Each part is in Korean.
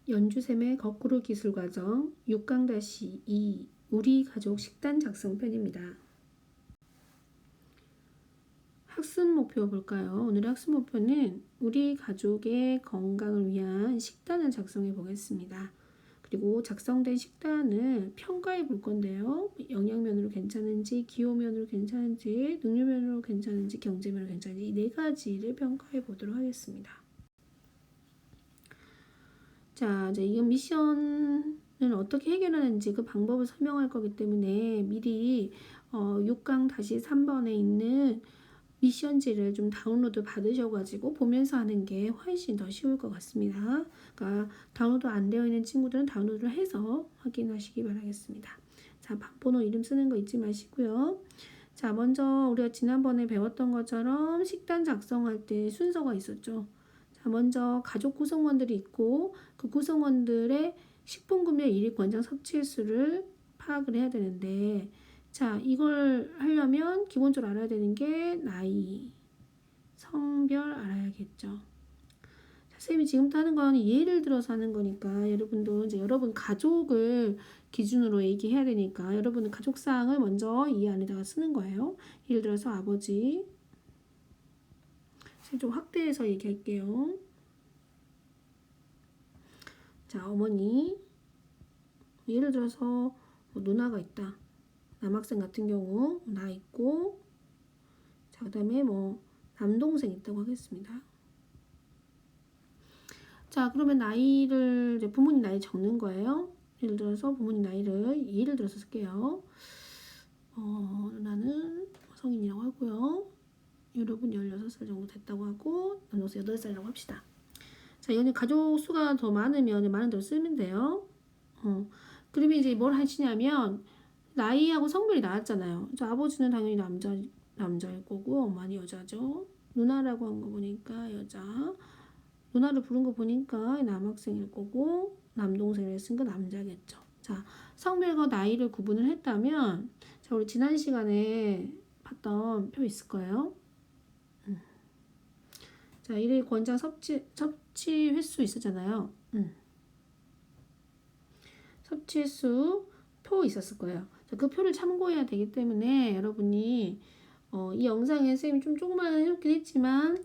연주쌤의 거꾸로 기술 과정 6강-2 우리 가족 식단 작성편입니다. 학습 목표 볼까요? 오늘의 학습 목표는 우리 가족의 건강을 위한 식단을 작성해 보겠습니다. 그리고 작성된 식단을 평가해 볼 건데요. 영양면으로 괜찮은지, 기호면으로 괜찮은지, 능률면으로 괜찮은지, 경제면으로 괜찮은지 이 네 가지를 평가해 보도록 하겠습니다. 자, 이제 이 미션을 어떻게 해결하는지 그 방법을 설명할 거기 때문에 미리 6강-3번에 있는 미션지를 좀 다운로드 받으셔가지고 보면서 하는 게 훨씬 더 쉬울 것 같습니다. 그러니까 다운로드 안 되어 있는 친구들은 다운로드를 해서 확인하시기 바라겠습니다. 자, 반번호 이름 쓰는 거 잊지 마시고요. 자, 먼저 우리가 지난번에 배웠던 것처럼 식단 작성할 때 순서가 있었죠. 자, 먼저 가족 구성원들이 있고 그 구성원들의 식품구매 일일 권장 섭취횟수를 파악을 해야 되는데, 자, 이걸 하려면 기본적으로 알아야 되는 게 나이, 성별 알아야겠죠. 자, 선생님이 지금부터 하는 건 예를 들어서 하는 거니까 여러분도 이제 여러분 가족을 기준으로 얘기해야 되니까 여러분은 가족사항을 먼저 이 안에다가 쓰는 거예요. 예를 들어서 아버지, 좀 확대해서 얘기할게요. 자, 어머니, 예를 들어서 누나가 있다. 남학생 같은 경우 나 있고, 자, 그 다음에 남동생 있다고 하겠습니다. 자, 그러면 나이를 이제 부모님 나이 적는 거예요. 예를 들어서 부모님 나이를 예를 들어서 쓸게요. 누나는 성인이라고 하고요. 여러분 16살 정도 됐다고 하고 남동생 8살이라고 합시다. 자, 이거는 가족 수가 더 많으면 많은 대로 쓰면 돼요. 그러면 이제 뭘 하시냐면 나이하고 성별이 나왔잖아요. 저 아버지는 당연히 남자일 거고 엄마는 여자죠. 누나라고 한 거 보니까 여자. 누나를 부른 거 보니까 남학생일 거고 남동생을 했으니까 남자겠죠. 자, 성별과 나이를 구분을 했다면 자, 우리 지난 시간에 봤던 표 있을 거예요. 자, 일일 권장 섭취 횟수 있었잖아요. 섭취 횟수 표 있었을 거예요. 자, 그 표를 참고해야 되기 때문에 여러분이 이 영상에 쌤이 좀 조금만 해놓긴 했지만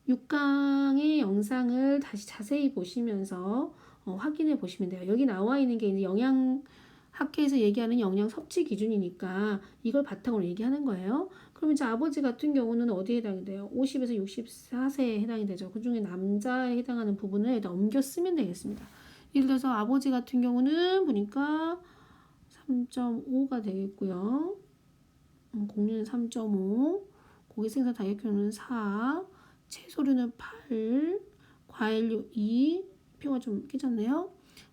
6강의 영상을 다시 자세히 보시면서 확인해 보시면 돼요. 여기 나와 있는 게 이제 영양학회에서 얘기하는 영양 섭취 기준이니까 이걸 바탕으로 얘기하는 거예요. 그럼 이제 아버지 같은 경우는 어디에 해당이 돼요? 50에서 64세에 해당이 되죠. 그 중에 남자에 해당하는 부분을 일단 옮겨 쓰면 되겠습니다. 예를 들어서 아버지 같은 경우는 보니까 3.5가 되겠고요. 공유는 3.5, 고기 생산 다이어트는 4, 채소류는 8, 과일류 2, 표가 좀 깨졌네요.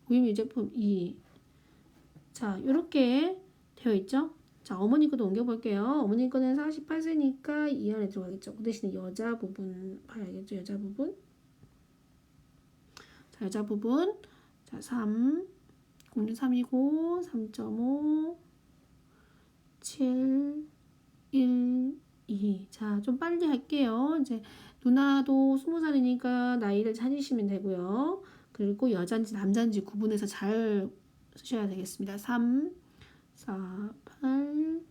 우유 유제품 2. 자, 이렇게 되어 있죠? 자, 어머니 거도 옮겨볼게요. 어머니 거는 48세니까 이 안에 들어가겠죠. 그 대신에 여자 부분 봐야겠죠? 여자 부분. 자, 여자 부분. 자, 3, 공유 3이고, 3.5, 7, 1, 2. 자, 좀 빨리 할게요. 이제 누나도 20살이니까 나이를 찾으시면 되고요. 그리고 여잔지 남잔지 구분해서 잘 쓰셔야 되겠습니다. 3, 4, 8,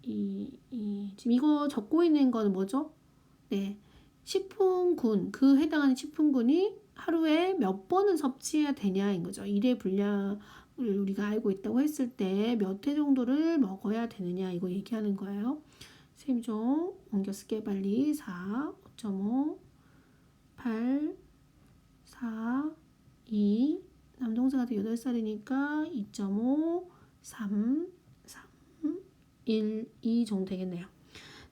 2, 2. 지금 이거 적고 있는 거는 뭐죠? 네. 식품군, 그 해당하는 식품군이 하루에 몇 번은 섭취해야 되냐인 거죠. 일의 분량을 우리가 알고 있다고 했을 때 몇 회 정도를 먹어야 되느냐 이거 얘기하는 거예요. 쌤 좀 옮겨 쓸게 빨리. 4, 5.5, 8, 4, 2, 남동생한테 8살이니까 2.5, 3, 1, 2 정도 되겠네요.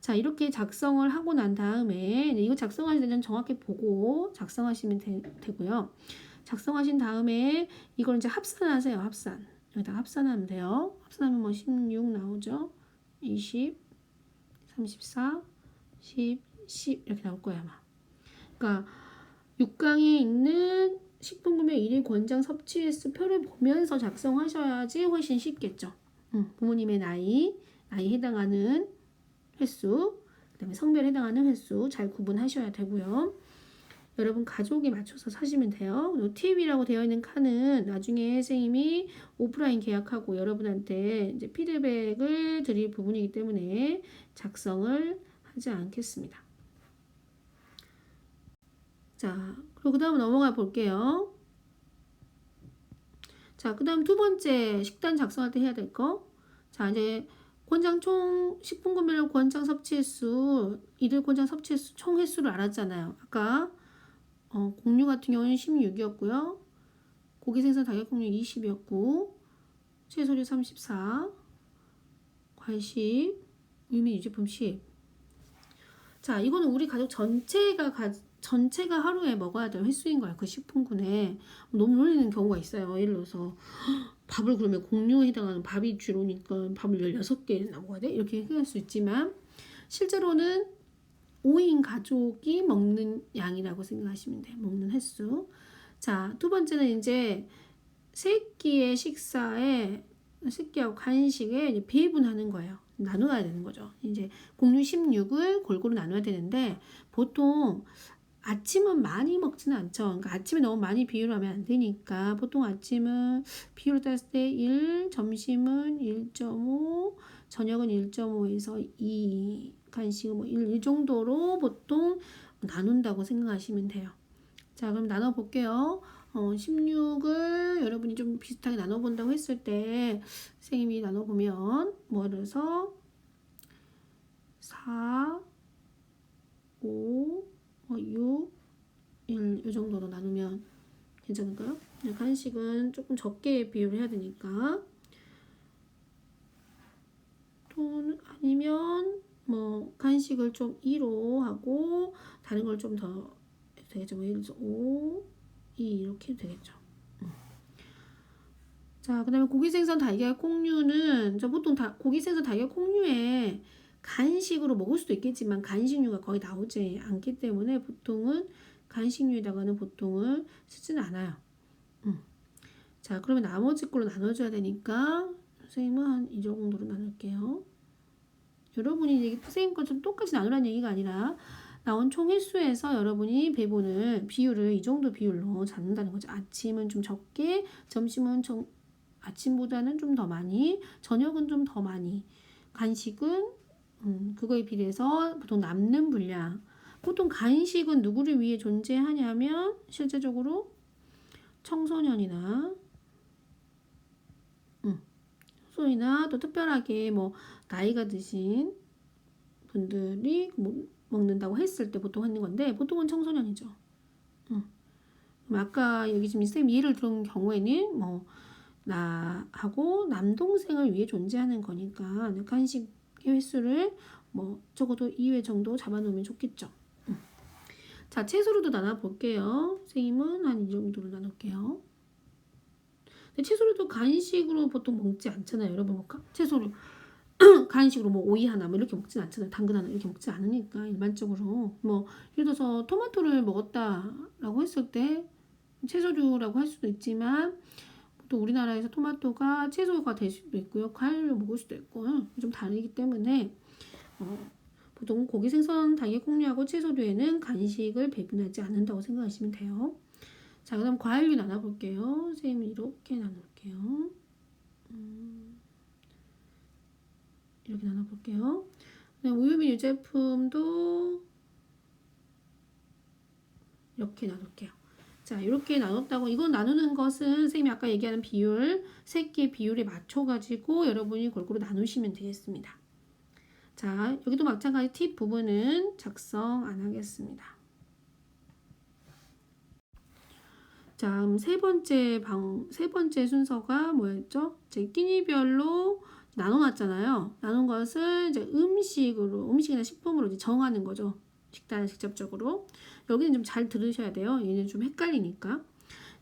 자, 이렇게 작성을 하고 난 다음에 이거 작성하실 때는 정확히 보고 작성하시면 되고요. 작성하신 다음에 이걸 이제 합산하세요. 합산. 여기다 합산하면 돼요. 합산하면 16 나오죠. 20, 34, 10 이렇게 나올 거예요, 아마. 그러니까 6강에 있는 식품구매 일일 권장 섭취횟수 표를 보면서 작성하셔야지 훨씬 쉽겠죠. 부모님의 나이에 해당하는 횟수, 그 다음에 성별에 해당하는 횟수 잘 구분하셔야 되고요. 여러분 가족에 맞춰서 사시면 돼요. 팁이라고 되어 있는 칸은 나중에 선생님이 오프라인 계약하고 여러분한테 이제 피드백을 드릴 부분이기 때문에 작성을 하지 않겠습니다. 자, 그리고 그 다음 넘어가 볼게요. 자, 그 다음 두 번째 식단 작성할 때 해야 될 거. 자, 이제 권장 총 식품 구매량 권장 섭취 횟수, 이들 권장 섭취 횟수 총 횟수를 알았잖아요. 아까 곡류 같은 경우는 16이었고요. 고기 생선 달걀 곡류 20이었고, 채소류 34, 과일 10, 유미 유제품 10. 자, 이거는 우리 가족 전체가 하루에 먹어야 될 횟수인 거야. 그 식품군에 너무 놀리는 경우가 있어요. 예를 들어서 밥을 그러면 곡류에 해당하는 밥이 주로니까 밥을 16개 먹어야 돼? 이렇게 생각할 수 있지만 실제로는 5인 가족이 먹는 양이라고 생각하시면 돼요. 먹는 횟수. 자, 두 번째는 이제 세끼의 식사에 세끼하고 간식에 이제 배분하는 거예요. 나눠야 되는 거죠. 이제 곡류 16을 골고루 나눠야 되는데 보통 아침은 많이 먹지는 않죠. 그러니까 아침에 너무 많이 비율을 하면 안 되니까 보통 아침은 비율을 땄을 때 1, 점심은 1.5, 저녁은 1.5에서 2, 간식은 뭐 1 정도로 보통 나눈다고 생각하시면 돼요. 자, 그럼 나눠볼게요. 16을 여러분이 좀 비슷하게 나눠본다고 했을 때 선생님이 나눠보면 뭐를 해서 4, 5, 6, 1 이 정도로 나누면 괜찮을까요? 간식은 조금 적게 비율을 해야 되니까 또 아니면 뭐 간식을 좀 2로 하고 다른 걸 좀 더 되겠죠. 뭐 예를 들어서 5, 2 이렇게 해도 되겠죠. 자, 그 다음에 고기 생선 달걀 콩류는 보통 고기 생선 달걀 콩류에 간식으로 먹을 수도 있겠지만 간식류가 거의 나오지 않기 때문에 보통은 간식류에다가는 보통을 쓰지는 않아요. 자, 그러면 나머지 걸로 나눠줘야 되니까 선생님은 한 이 정도로 나눌게요. 여러분이 이제 선생님 것좀 똑같이 나누라는 얘기가 아니라 나온 총 횟수에서 여러분이 비율을 이 정도 비율로 잡는다는 거죠. 아침은 좀 적게, 점심은 아침보다는 좀 더 많이, 저녁은 좀 더 많이, 간식은 그거에 비례해서 보통 남는 분량. 보통 간식은 누구를 위해 존재하냐면 실제적으로 청소년이나 소이나 또 특별하게 뭐 나이가 드신 분들이 먹는다고 했을 때 보통 하는 건데 보통은 청소년이죠. 아까 여기 지금 선생님 예를 들은 경우에는 뭐 나하고 남동생을 위해 존재하는 거니까 간식 횟수를 뭐 적어도 2회 정도 잡아놓으면 좋겠죠. 자, 채소로도 나눠볼게요. 선생님은 한 이 정도로 나눌게요. 근데 채소로도 간식으로 보통 먹지 않잖아요. 여러분 볼까? 채소를 간식으로 뭐 오이 하나 뭐 이렇게 먹진 않잖아요. 당근 하나 이렇게 먹지 않으니까 일반적으로 뭐 예를 들어서 토마토를 먹었다라고 했을 때 채소류라고 할 수도 있지만 또 우리나라에서 토마토가 채소가 될 수도 있고요. 과일로 먹을 수도 있고 좀 다르기 때문에 보통 고기, 생선, 달걀, 콩류하고 채소류에는 간식을 배분하지 않는다고 생각하시면 돼요. 자, 그 다음 과일류 나눠볼게요. 선생님이 이렇게 나눌게요. 이렇게 나눠볼게요. 우유민 유제품도 이렇게 나눌게요. 자, 이렇게 나눴다고 이건 나누는 것은 선생님이 아까 얘기하는 비율, 세끼의 비율에 맞춰가지고 여러분이 골고루 나누시면 되겠습니다. 자, 여기도 마찬가지 팁 부분은 작성 안 하겠습니다. 자, 세 번째 순서가 뭐였죠? 제 끼니별로 나눠놨잖아요. 나눈 것을 이제 음식이나 식품으로 이제 정하는 거죠. 식단을 직접적으로. 여기는 좀 잘 들으셔야 돼요. 얘는 좀 헷갈리니까.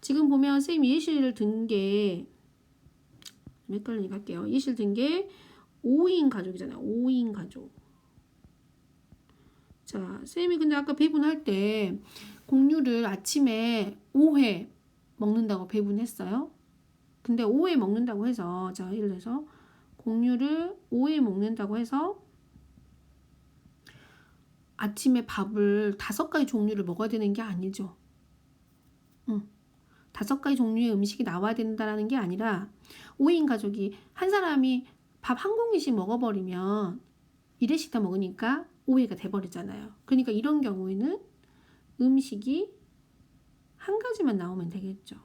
지금 보면 선생님이 예시를 든 게 좀 헷갈리니까 할게요. 예시를 든 게 5인 가족이잖아요. 5인 가족. 자, 선생님이 근데 아까 배분할 때 곡류를 아침에 5회 먹는다고 배분했어요. 근데 5회 먹는다고 해서 자, 예를 들어서 곡류를 5회 먹는다고 해서 아침에 밥을 5가지 종류를 먹어야 되는 게 아니죠. 5가지 종류의 음식이 나와야 된다라는 게 아니라 5인 가족이 한 사람이 밥 한 공기씩 먹어버리면 1회씩 다 먹으니까 5회가 돼버리잖아요. 그러니까 이런 경우에는 음식이 한 가지만 나오면 되겠죠.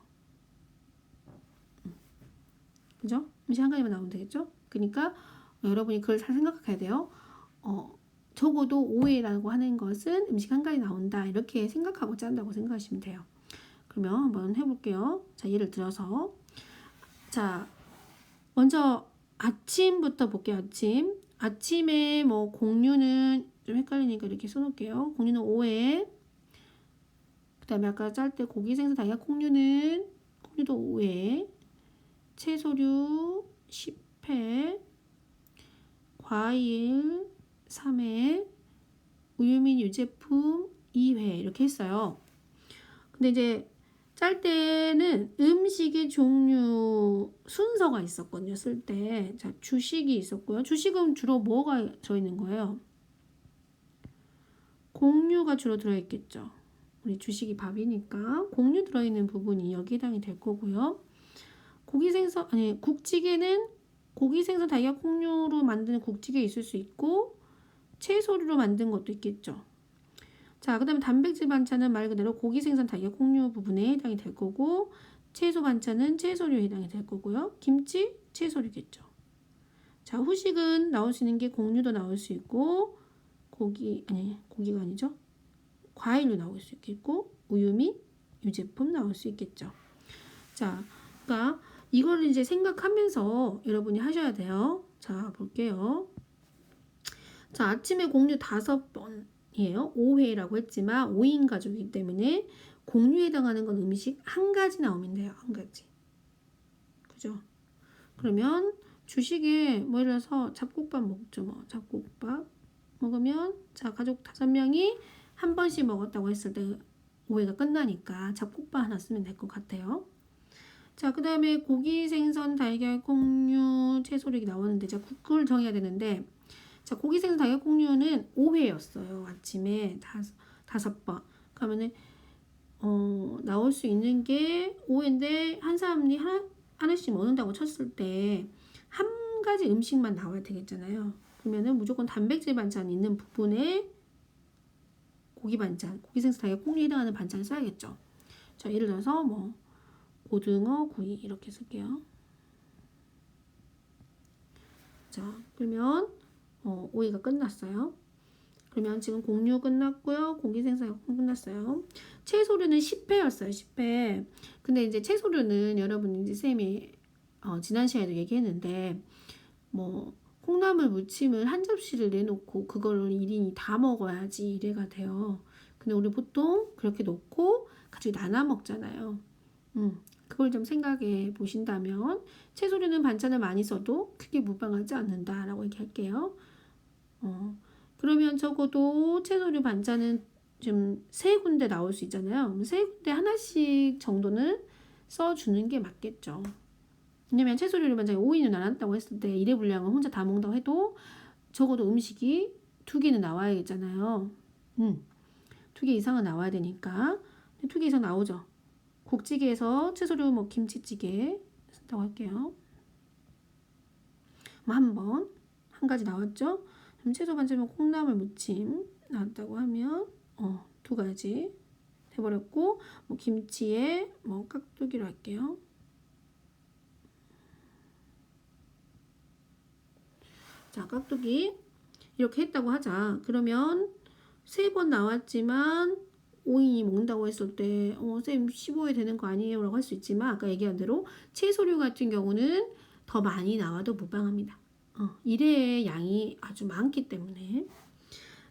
그죠? 음식 한 가지만 나오면 되겠죠? 그러니까 여러분이 그걸 잘 생각해야 돼요. 적어도 5회라고 하는 것은 음식 한 가지 나온다. 이렇게 생각하고 짠다고 생각하시면 돼요. 그러면 한번 해볼게요. 자, 예를 들어서 자, 먼저 아침부터 볼게요. 아침에 뭐 공유는 좀 헷갈리니까 이렇게 써놓을게요. 공유는 5회. 그 다음에 아까 짤 때 고기 생선 달걀 콩류도 5회. 채소류 10회. 과일 3회. 우유 및 유제품 2회 이렇게 했어요. 근데 이제 짤 때는 음식의 종류 순서가 있었거든요. 쓸 때. 자, 주식이 있었고요. 주식은 주로 뭐가 들어있는 거예요? 곡류가 주로 들어있겠죠. 우리 주식이 밥이니까 곡류 들어있는 부분이 여기에 해당이 될 거고요. 국찌개는 고기 생선 달걀 콩류로 만드는 국찌개 있을 수 있고 채소류로 만든 것도 있겠죠. 자, 그 다음에 단백질 반찬은 말 그대로 고기 생선 달걀 콩류 부분에 해당이 될 거고 채소 반찬은 채소류에 해당이 될 거고요. 김치 채소류겠죠. 자, 후식은 나올 수 있는 게 곡류도 나올 수 있고 고기가 아니죠. 과일로 나올 수 있겠고 우유 및 유제품 나올 수 있겠죠. 자, 그러니까 이거를 이제 생각하면서 여러분이 하셔야 돼요. 자, 볼게요. 자, 아침에 곡류 5번이에요. 5회라고 했지만 5인 가족이기 때문에 곡류에 해당하는 건 음식 한 가지 나오면 돼요. 한 가지. 그죠? 그러면 주식에 뭐 예를 들어서 잡곡밥 먹죠. 뭐 잡곡밥 먹으면 자, 가족 5명이 한 번씩 먹었다고 했을 때 5회가 끝나니까 잡곡밥 하나 쓰면 될 것 같아요. 자, 그 다음에 고기, 생선, 달걀, 콩류, 채소력이 나오는데 자, 그걸 정해야 되는데 자, 고기, 생선, 달걀, 콩류는 5회였어요. 아침에 5번. 그러면은 나올 수 있는 게 5회인데 한 사람이 하나씩 먹는다고 쳤을 때 한 가지 음식만 나와야 되겠잖아요. 그러면은 무조건 단백질 반찬 있는 부분에 고기 반찬, 고기 생선 달걀 콩류에 해당하는 반찬을 써야겠죠. 자, 예를 들어서 뭐 고등어, 구이 이렇게 쓸게요. 자, 그러면 5회가 끝났어요. 그러면 지금 공유 끝났고요. 고기 생선 끝났어요. 채소류는 10회였어요. 10회. 근데 이제 채소류는 여러분 이제 쌤이 지난 시간에도 얘기했는데 뭐 콩나물 무침을 한 접시를 내놓고 그걸 1인이 다 먹어야지 1회가 돼요. 근데 우리 보통 그렇게 놓고 같이 나눠 먹잖아요. 그걸 좀 생각해 보신다면 채소류는 반찬을 많이 써도 크게 무방하지 않는다라고 얘기할게요. 그러면 적어도 채소류 반찬은 좀 3군데 나올 수 있잖아요. 3군데 하나씩 정도는 써주는 게 맞겠죠. 왜냐면 채소류를 만약에 5인을 나눴다고 했을 때 1회 분량을 혼자 다 먹는다고 해도 적어도 음식이 2개는 나와야겠잖아요. 2개 이상은 나와야 되니까 2개 이상 나오죠. 국찌개에서 채소류 뭐 김치찌개 쓴다고 할게요. 뭐 한 가지 나왔죠. 그럼 채소 반찬은 콩나물 무침 나왔다고 하면 2가지 돼버렸고 뭐 김치에 뭐 깍두기로 할게요. 자, 깍두기 이렇게 했다고 하자. 그러면 3번 나왔지만 5인이 먹는다고 했을 때 쌤 15회 되는 거 아니에요? 라고 할 수 있지만 아까 얘기한 대로 채소류 같은 경우는 더 많이 나와도 무방합니다. 1회의 양이 아주 많기 때문에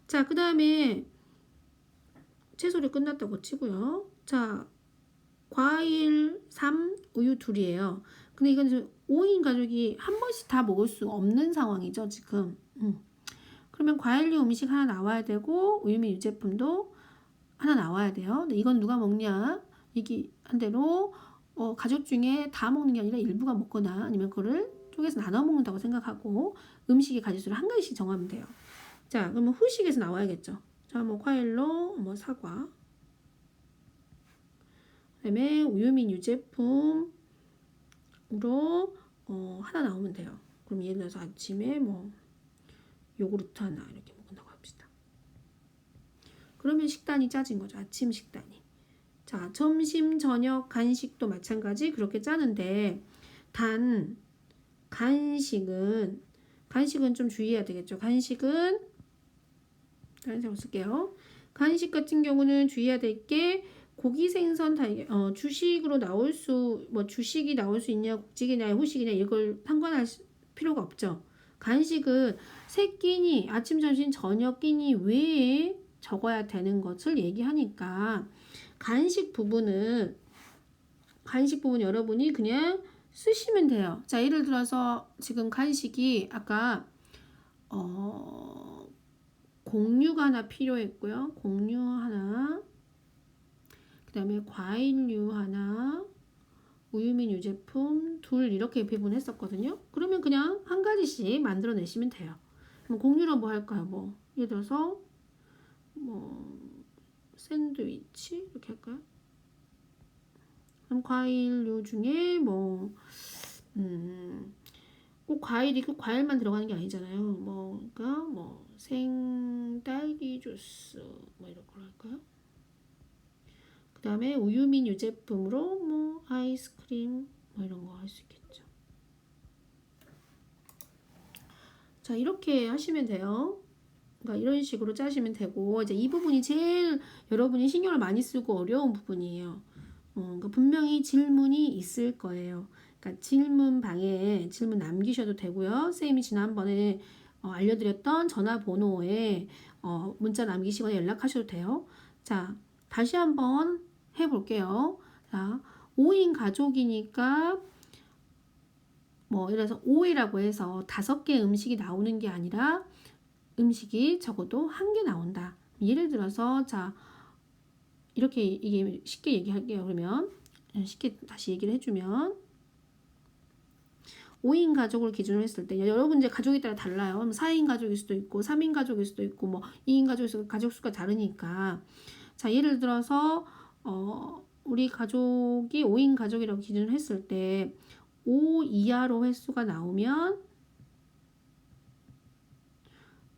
자, 그 다음에 채소류 끝났다고 치고요. 자, 과일 3, 우유 2이에요. 근데 이건 5인 가족이 한 번씩 다 먹을 수 없는 상황이죠, 지금. 그러면 과일류 음식 하나 나와야 되고 우유 및 유제품도 하나 나와야 돼요. 근데 이건 누가 먹냐? 얘기한 대로 가족 중에 다 먹는 게 아니라 일부가 먹거나 아니면 그거를 쪼개서 나눠 먹는다고 생각하고 음식의 가짓수를 한 가지씩 정하면 돼요. 자, 그러면 후식에서 나와야겠죠. 자, 뭐 과일로 뭐 사과. 그다음에 우유민 유제품으로 하나 나오면 돼요. 그럼 예를 들어서 아침에 뭐 요구르트 하나 이렇게 먹는다고 합시다. 그러면 식단이 짜진 거죠. 아침 식단이. 자, 점심, 저녁, 간식도 마찬가지 그렇게 짜는데 간식은 좀 주의해야 되겠죠. 간식을 쓸게요. 간식 같은 경우는 주의해야 될 게 고기, 생선, 주식으로 나올 주식이 나올 수 있냐, 국직이냐, 후식이냐 이걸 상관할 필요가 없죠. 간식은 세 끼니, 아침, 점심, 저녁 끼니 외에 적어야 되는 것을 얘기하니까 간식 부분은 여러분이 그냥 쓰시면 돼요. 자, 예를 들어서 지금 간식이 아까 곡류가 하나 필요했고요. 곡류 하나, 그 다음에 과일류 하나, 우유민 유제품 둘 이렇게 배분했었거든요. 그러면 그냥 한 가지씩 만들어내시면 돼요. 그럼 곡류로 뭐 할까요? 뭐 예를 들어서 뭐 샌드위치 이렇게 할까요? 그럼 과일류 중에 꼭 과일만 들어가는 게 아니잖아요. 그러니까 생딸기 주스 이런 걸 할까요? 그 다음에 우유민 유제품으로 아이스크림 이런 거 할 수 있겠죠. 자, 이렇게 하시면 돼요. 그러니까 이런 식으로 짜시면 되고 이제 이 부분이 제일 여러분이 신경을 많이 쓰고 어려운 부분이에요. 그러니까 분명히 질문이 있을 거예요. 그러니까 질문 남기셔도 되고요. 선생님이 지난번에 알려드렸던 전화번호에 문자 남기시거나 연락하셔도 돼요. 자, 다시 한번 해볼게요. 자, 5인 가족이니까 예를 들어서 5회라고 해서 5개 음식이 나오는 게 아니라 음식이 적어도 1개 나온다. 예를 들어서 자, 이렇게 이게 쉽게 얘기할게요. 그러면 쉽게 다시 얘기를 해주면 5인 가족을 기준으로 했을 때 여러분 이제 가족에 따라 달라요. 4인 가족일 수도 있고 3인 가족일 수도 있고 2인 가족일 수도 있고 가족 수가 다르니까 자, 예를 들어서 우리 가족이 5인 가족이라고 기준을 했을 때 5 이하로 횟수가 나오면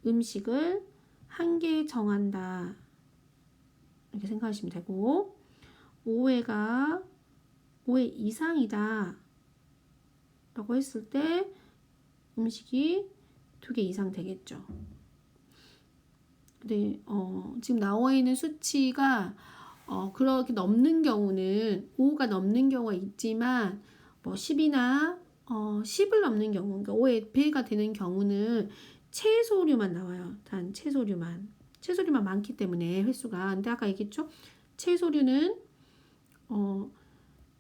음식을 1개 정한다. 이렇게 생각하시면 되고 5회 이상이다 라고 했을 때 음식이 2개 이상 되겠죠. 근데 지금 나와 있는 수치가 그렇게 넘는 경우는 5가 넘는 경우가 있지만 10이나 10을 넘는 경우, 그러니까 5의 배가 되는 경우는 채소류만 나와요. 단 채소류만 많기 때문에 횟수가. 근데 아까 얘기했죠? 채소류는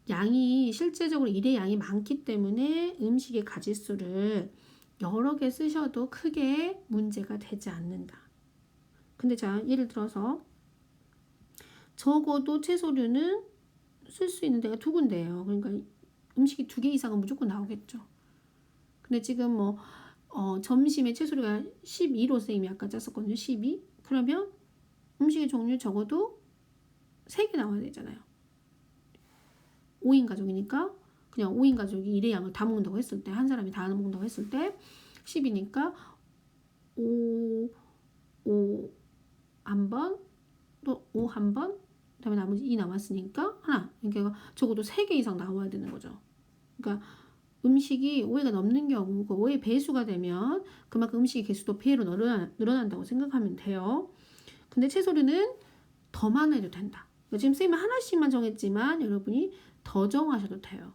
양이 실제적으로 일의 양이 많기 때문에 음식의 가짓수를 여러 개 쓰셔도 크게 문제가 되지 않는다. 근데 자, 예를 들어서 적어도 채소류는 쓸 수 있는 데가 2군데예요. 그러니까 음식이 2개 이상은 무조건 나오겠죠. 근데 지금 점심에 채소류가 12로 선생님이 아까 짰었거든요. 12. 그러면 음식의 종류 적어도 3개 나와야 되잖아요. 5인 가족이니까 그냥 5인 가족이 일의 양을 다 먹는다고 했을 때 한 사람이 다 먹는다고 했을 때 10이니까 5 한 번, 또 5 한 번, 그 다음에 나머지 2 남았으니까 하나. 그러니까 적어도 3개 이상 나와야 되는 거죠. 그러니까 음식이 5회가 넘는 경우, 그 5회 배수가 되면 그만큼 음식의 개수도 배로 늘어난다고 생각하면 돼요. 근데 채소류는 더 많아도 된다. 그러니까 지금 쌤이 하나씩만 정했지만 여러분이 더 정하셔도 돼요.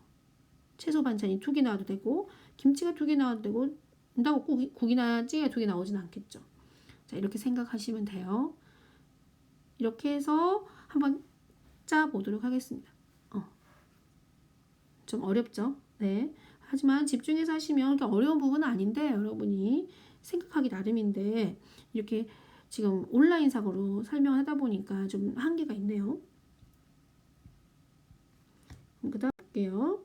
채소 반찬이 2개 나와도 되고 김치가 2개 나와도 되고 근다고 국이나 찌개가 2개 나오진 않겠죠. 자, 이렇게 생각하시면 돼요. 이렇게 해서 한번 짜보도록 하겠습니다. 좀 어렵죠? 네. 하지만 집중해서 하시면 어려운 부분은 아닌데 여러분이 생각하기 나름인데 이렇게 지금 온라인상으로 설명하다 보니까 좀 한계가 있네요. 그 다음 볼게요.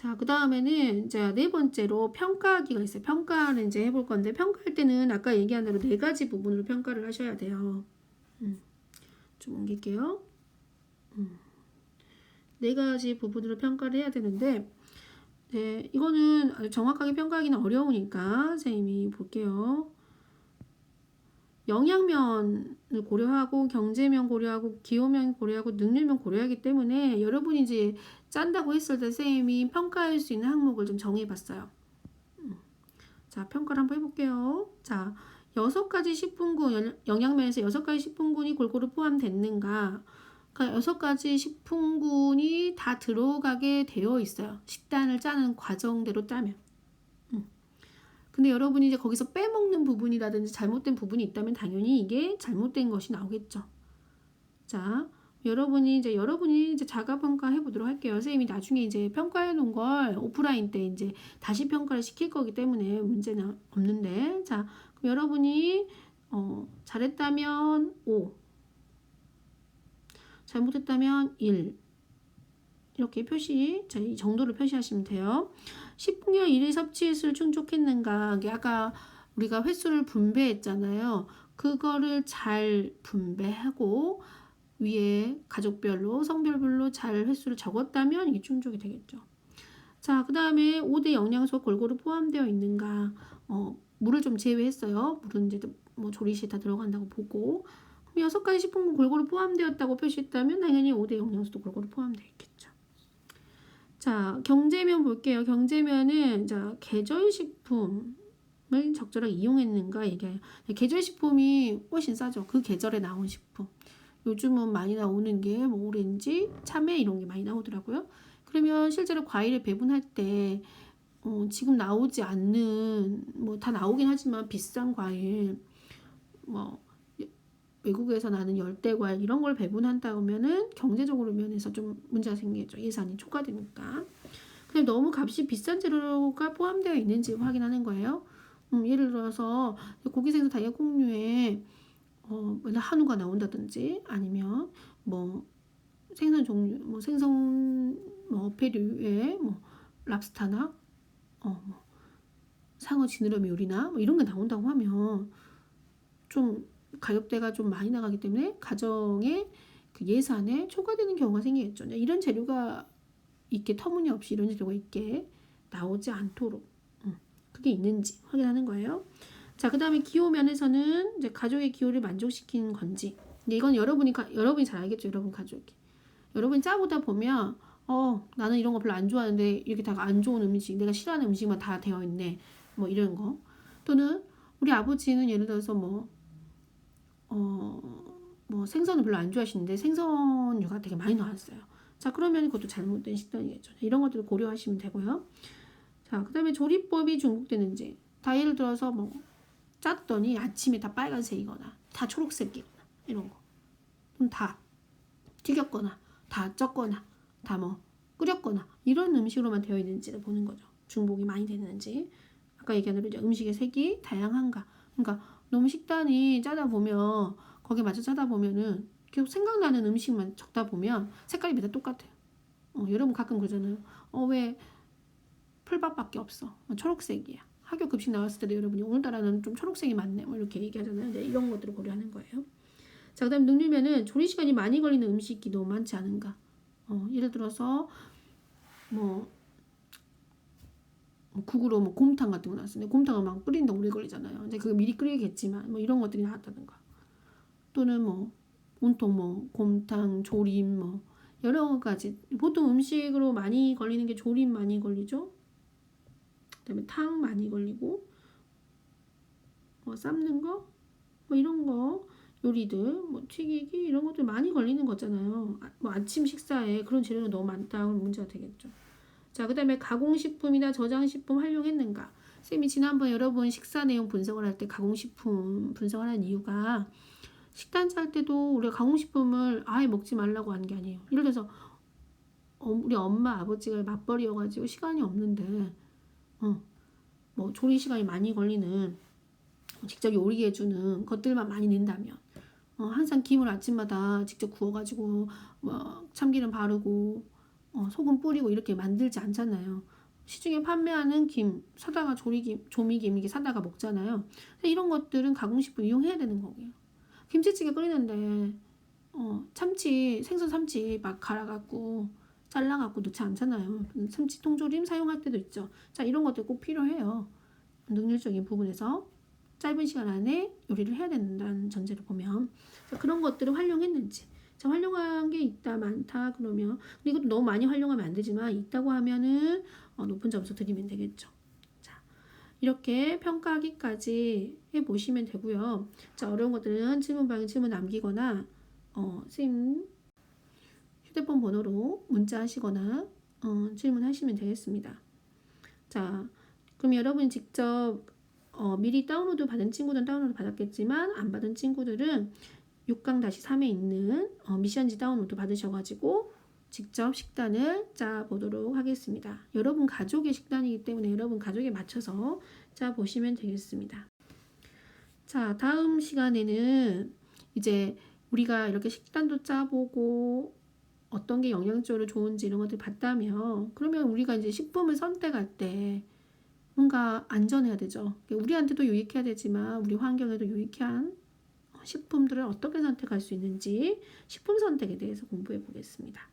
자, 그 다음에는 이제 네 번째로 평가하기가 있어요. 평가를 이제 해볼 건데, 평가할 때는 아까 얘기한 대로 네 가지 부분으로 평가를 하셔야 돼요. 좀 옮길게요. 네 가지 부분으로 평가를 해야 되는데, 네, 이거는 아주 정확하게 평가하기는 어려우니까 선생님이 볼게요. 영양면을 고려하고 경제면 고려하고 기호면 고려하고 능률면 고려하기 때문에 여러분이 이제 짠다고 했을 때 선생님이 평가할 수 있는 항목을 좀 정해봤어요. 자, 평가를 한번 해볼게요. 자, 6가지 식품군, 영양면에서 6가지 식품군이 골고루 포함됐는가? 그러니까 6가지 식품군이 다 들어가게 되어 있어요. 식단을 짜는 과정대로 짜면. 근데 여러분이 이제 거기서 빼먹는 부분이라든지 잘못된 부분이 있다면 당연히 이게 잘못된 것이 나오겠죠. 자, 여러분이 이제 자가 평가해 보도록 할게요. 선생님이 나중에 이제 평가해 놓은 걸 오프라인 때 이제 다시 평가를 시킬 거기 때문에 문제는 없는데, 자, 그럼 여러분이 잘했다면 5, 잘못했다면 1 이렇게 자, 이 정도를 표시하시면 돼요. 식품량 1일 섭취횟수를 충족했는가? 아까 우리가 횟수를 분배했잖아요. 그거를 잘 분배하고 위에 가족별로 성별별로 잘 횟수를 적었다면 이게 충족이 되겠죠. 자, 그 다음에 5대 영양소가 골고루 포함되어 있는가? 물을 좀 제외했어요. 물은 이제 뭐 조리시에 다 들어간다고 보고, 그럼 6가지 식품군 골고루 포함되었다고 표시했다면 당연히 5대 영양소도 골고루 포함되어 있겠죠. 자, 경제면 볼게요. 경제면은 자, 계절식품을 적절하게 이용했는가 얘기해요. 계절식품이 훨씬 싸죠. 그 계절에 나온 식품. 요즘은 많이 나오는 게 뭐 오렌지, 참외 이런 게 많이 나오더라고요. 그러면 실제로 과일을 배분할 때 지금 나오지 않는 뭐 다 나오긴 하지만 비싼 과일, 뭐 외국에서 나는 열대 과일 이런 걸 배분한다 보면은 경제적으로 면에서 좀 문제가 생기겠죠. 예산이 초과되니까. 근데 너무 값이 비싼 재료가 포함되어 있는지 확인하는 거예요. 예를 들어서 고기 생선 다이아 콩류에 한우가 나온다든지 아니면 뭐 생선 종류 뭐 생선 뭐 어패류에 뭐 랍스타나 뭐 상어 지느러미 요리나 뭐 이런 게 나온다고 하면 좀 가격대가 좀 많이 나가기 때문에 가정의 그 예산에 초과되는 경우가 생기겠죠. 이런 재료가 있게 터무니없이 이런 재료가 있게 나오지 않도록 그게 있는지 확인하는 거예요. 자, 그 다음에 기호 면에서는 이제 가족의 기호를 만족시키는 건지. 근데 이건 여러분이 잘 알겠죠. 여러분 가족이. 여러분이 짜보다 보면 나는 이런 거 별로 안 좋아하는데 이렇게 다 안 좋은 음식, 내가 싫어하는 음식만 다 되어 있네. 뭐 이런 거. 또는 우리 아버지는 예를 들어서 뭐 생선을 별로 안 좋아하시는데 생선류가 되게 많이 나왔어요. 자, 그러면 그것도 잘못된 식단이겠죠. 이런 것들을 고려하시면 되고요. 자, 그 다음에 조리법이 중복되는지. 다 예를 들어서 뭐 짰더니 아침에 다 빨간색이거나 다 초록색이거나 이런 거. 그럼 다 튀겼거나 다 쪘거나 다 뭐 끓였거나 이런 음식으로만 되어 있는지를 보는 거죠. 중복이 많이 되는지. 아까 얘기한 대로 이제 음식의 색이 다양한가. 그러니까 너무 식단이 짜다 보면 거기에 맞춰 짜다 보면은 계속 생각나는 음식만 적다 보면 색깔이 매달 똑같아요. 여러분 가끔 그러잖아요. 왜 풀밥밖에 없어? 초록색이야. 학교 급식 나왔을 때도 여러분이 오늘따라는 좀 초록색이 많네. 뭐 이렇게 얘기하잖아요. 네, 이런 것들을 고려하는 거예요. 자, 그다음 능률면은 조리 시간이 많이 걸리는 음식이 너무 많지 않은가. 예를 들어서 뭐 국으로 뭐 곰탕 같은 거 나왔어요. 곰탕을 막 끓이는데 오래 걸리잖아요. 이제 그거 미리 끓이겠지만 뭐 이런 것들이 나왔다든가. 또는 뭐 온통 뭐 곰탕, 조림 뭐 여러 가지. 보통 음식으로 많이 걸리는 게 조림 많이 걸리죠. 그다음에 탕 많이 걸리고 삶는 거 뭐 이런 거 요리들 뭐 튀기기 이런 것들 많이 걸리는 거잖아요. 뭐 아침 식사에 그런 재료가 너무 많다 그러면 문제가 되겠죠. 자, 그 다음에 가공식품이나 저장식품 활용했는가. 쌤이 지난번 여러분 식사 내용 분석을 할 때 가공식품 분석을 한 이유가 식단 짤 때도 우리가 가공식품을 아예 먹지 말라고 하는 게 아니에요. 예를 들어서 우리 엄마 아버지가 맞벌이여가지고 시간이 없는데 뭐 조리 시간이 많이 걸리는 직접 요리해주는 것들만 많이 낸다면 항상 김을 아침마다 직접 구워가지고 뭐 참기름 바르고 소금 뿌리고 이렇게 만들지 않잖아요. 시중에 판매하는 김, 사다가 조리김, 조미김 이게 사다가 먹잖아요. 이런 것들은 가공식품 이용해야 되는 거고요. 김치찌개 끓이는데 참치, 생선 참치 막 갈아갖고 잘라갖고 넣지 않잖아요. 참치 통조림 사용할 때도 있죠. 자, 이런 것들 꼭 필요해요. 능률적인 부분에서 짧은 시간 안에 요리를 해야 된다는 전제로 보면 자, 그런 것들을 활용했는지 자, 활용한 게 있다 많다 그러면 근데 이것도 너무 많이 활용하면 안 되지만 있다고 하면은 높은 점수 드리면 되겠죠. 자, 이렇게 평가하기까지 해보시면 되고요. 자, 어려운 것들은 질문방에 질문 남기거나 선생님 휴대폰 번호로 문자하시거나 질문하시면 되겠습니다. 자, 그럼 여러분이 직접 미리 다운로드 받은 친구들은 다운로드 받았겠지만 안 받은 친구들은 6강-3에 있는 미션지 다운로드 받으셔가지고 직접 식단을 짜보도록 하겠습니다. 여러분 가족의 식단이기 때문에 여러분 가족에 맞춰서 짜보시면 되겠습니다. 자, 다음 시간에는 이제 우리가 이렇게 식단도 짜보고 어떤 게 영양적으로 좋은지 이런 것들 봤다면 그러면 우리가 이제 식품을 선택할 때 뭔가 안전해야 되죠. 우리한테도 유익해야 되지만 우리 환경에도 유익한 식품들을 어떻게 선택할 수 있는지 식품 선택에 대해서 공부해 보겠습니다.